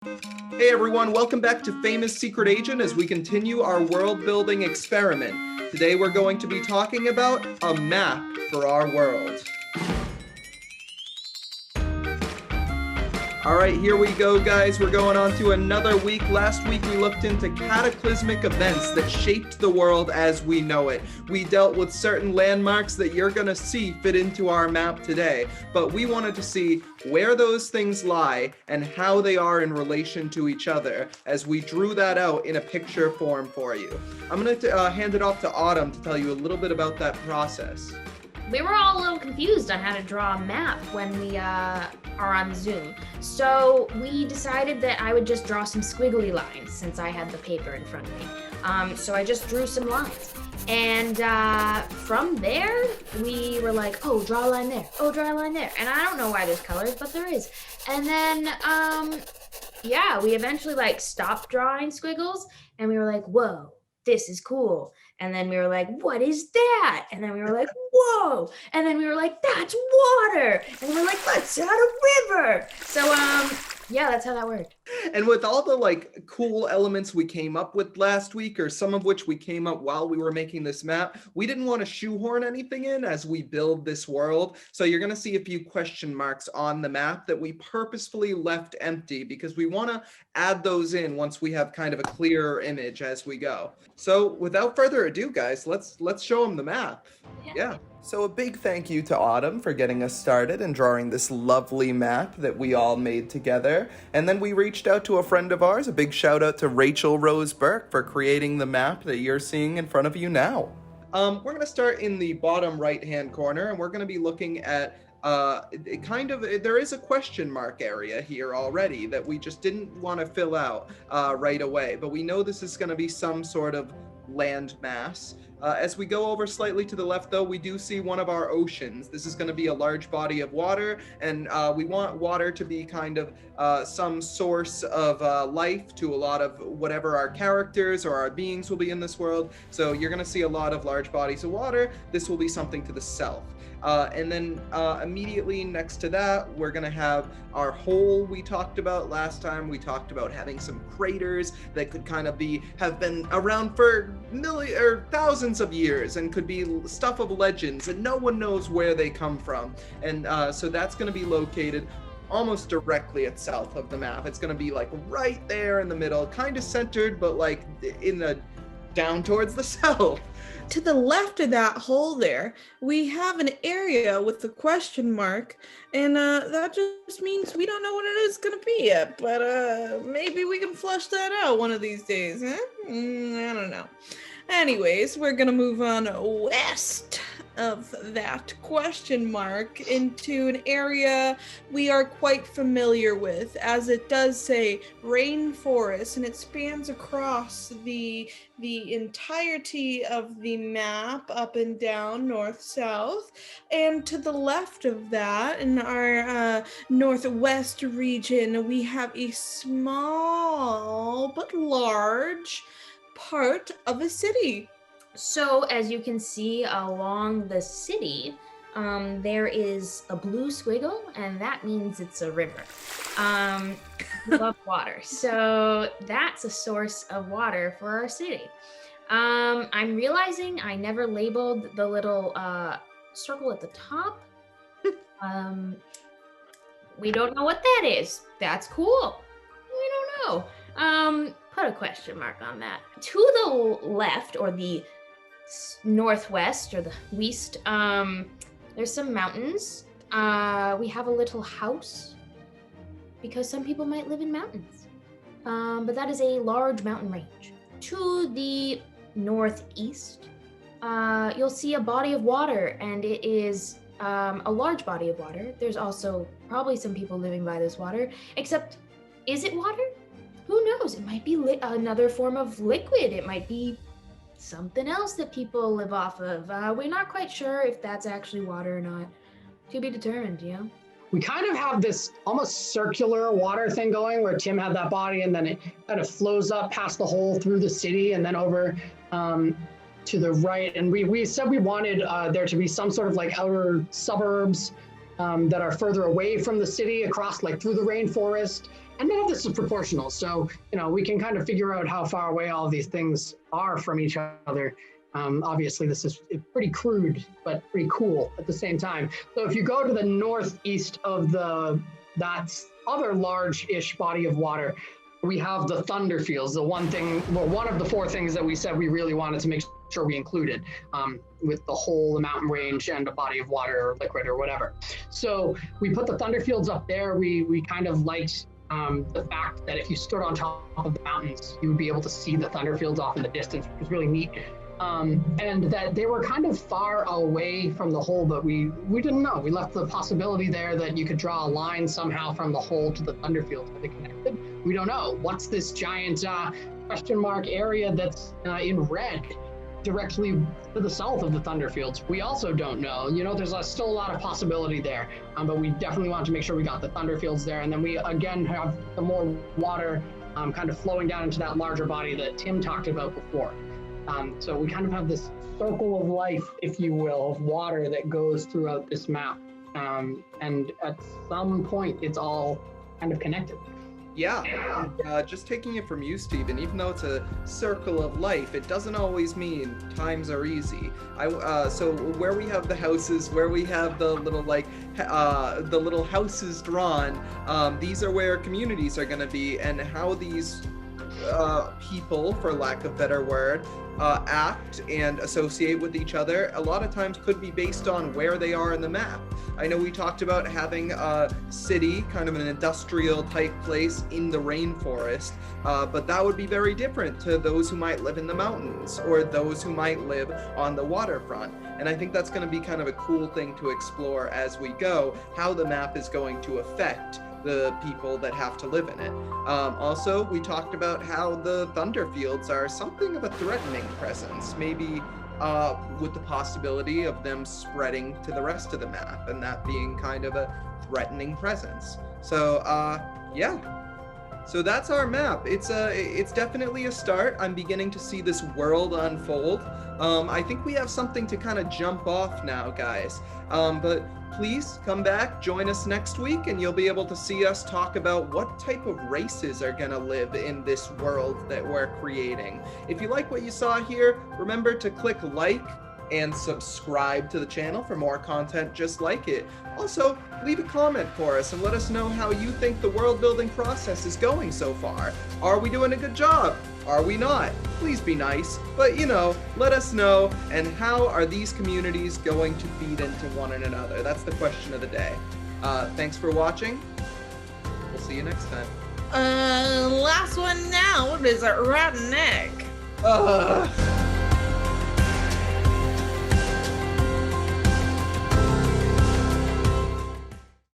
Hey everyone, welcome back to Famous Secret Agent as we continue our world building experiment. Today we're going to be talking about a map for our world. Alright, here we go guys, we're going on to another week. Last week we looked into cataclysmic events that shaped the world as we know it. We dealt with certain landmarks that you're gonna see fit into our map today, but we wanted to see where those things lie and how they are in relation to each other as we drew that out in a picture form for you. I'm gonna hand it off to Autumn to tell you a little bit about that process. We were all a little confused on how to draw a map when we are on Zoom. So we decided that I would just draw some squiggly lines since I had the paper in front of me. So I just drew some lines. And from there, we were like, oh, draw a line there. Oh, draw a line there. And I don't know why there's colors, but there is. And then, we eventually stopped drawing squiggles and we were like, whoa, this is cool. And then we were like, what is that? And then we were like, whoa. And then we were like, that's water. And we were like, let's add a river. So, that's how that worked. And with all the cool elements we came up with last week, or some of which we came up while we were making this map, we didn't want to shoehorn anything in as we build this world. So you're going to see a few question marks on the map that we purposefully left empty because we want to add those in once we have kind of a clearer image as we go. So without further ado, guys, let's show them the map. Yeah. So a big thank you to Autumn for getting us started and drawing this lovely map that we all made together. And then we reached out to a friend of ours, a big shout out to Rachel Rose Burke for creating the map that you're seeing in front of you now. We're going to start in the bottom right-hand corner, and we're going to be looking at there is a question mark area here already that we just didn't want to fill out right away. But we know this is going to be some sort of land mass. As we go over slightly to the left, though, we do see one of our oceans. This is going to be a large body of water, and we want water to be kind of some source of life to a lot of whatever our characters or our beings will be in this world. So you're going to see a lot of large bodies of water. This will be something to the south. And then immediately next to that, we're going to have our hole we talked about last time. We talked about having some craters that could kind of have been around for thousands of years and could be stuff of legends and no one knows where they come from. And so that's going to be located almost directly at south of the map. It's going to be right there in the middle, kind of centered, but down towards the south. To the left of that hole there, we have an area with the question mark, and that just means we don't know what it is going to be yet, but maybe we can flush that out one of these days, huh? I don't know. Anyways, we're going to move on west of that question mark into an area we are quite familiar with, as it does say rainforest, and it spans across the entirety of the map, up and down, north, south. And to the left of that, in our northwest region, we have a small but large part of a city. So as you can see along the city, there is a blue squiggle, and that means it's a river. We love water. So that's a source of water for our city. I'm realizing I never labeled the little circle at the top. We don't know what that is. That's cool. We don't know. Put a question mark on that. To the left, or the northwest, or the west, there's some mountains. We have a little house because some people might live in mountains, but that is a large mountain range. To the northeast, you'll see a body of water, and it is a large body of water. There's also probably some people living by this water, except, is it water? Who knows? It might be another form of liquid. It might be something else that people live off of. We're not quite sure if that's actually water or not. To be determined, you know? We kind of have this almost circular water thing going where Tim had that body and then it kind of flows up past the hole through the city and then over to the right. And we said we wanted there to be some sort of outer suburbs that are further away from the city, across through the rainforest. And none of this is proportional. So, we can kind of figure out how far away all of these things are from each other. Obviously, this is pretty crude, but pretty cool at the same time. So if you go to the northeast of that other large-ish body of water, we have the thunder fields, one of the 4 things that we said we really wanted to make sure we included with the whole mountain range and a body of water or liquid or whatever. So we put the thunder fields up there. We kind of liked the fact that if you stood on top of the mountains, you would be able to see the thunder fields off in the distance, which was really neat. And that they were kind of far away from the hole, but we didn't know. We left the possibility there that you could draw a line somehow from the hole to the thunder fields. Are they connected? We don't know. What's this giant question mark area that's in red directly to the south of the thunder fields? We also don't know. There's still a lot of possibility there, but we definitely wanted to make sure we got the thunder fields there. And then we again have the more water kind of flowing down into that larger body that Tim talked about before. So we kind of have this circle of life, if you will, of water that goes throughout this map. And at some point, it's all kind of connected. Yeah, and, just taking it from you, Stephen, even though it's a circle of life, it doesn't always mean times are easy. So where we have the houses, where we have the little the little houses drawn, these are where communities are going to be, and how these people, for lack of a better word, act and associate with each other a lot of times could be based on where they are in the map. I know we talked about having a city, kind of an industrial type place in the rainforest, but that would be very different to those who might live in the mountains or those who might live on the waterfront. And I think that's going to be kind of a cool thing to explore as we go, how the map is going to affect the people that have to live in it. Also, we talked about how the thunder fields are something of a threatening presence, maybe with the possibility of them spreading to the rest of the map and that being kind of a threatening presence. So yeah, so that's our map. It's definitely a start. I'm beginning to see this world unfold. I think we have something to kind of jump off now, guys. But please come back, join us next week, and you'll be able to see us talk about what type of races are going to live in this world that we're creating. If you like what you saw here, remember to click like and subscribe to the channel for more content just like it. Also, leave a comment for us and let us know how you think the world building process is going so far. Are we doing a good job? Are we not? Please be nice, but let us know. And how are these communities going to feed into one another? That's the question of the day. Thanks for watching. We'll see you next time. Last one now. What is it? Rotten egg.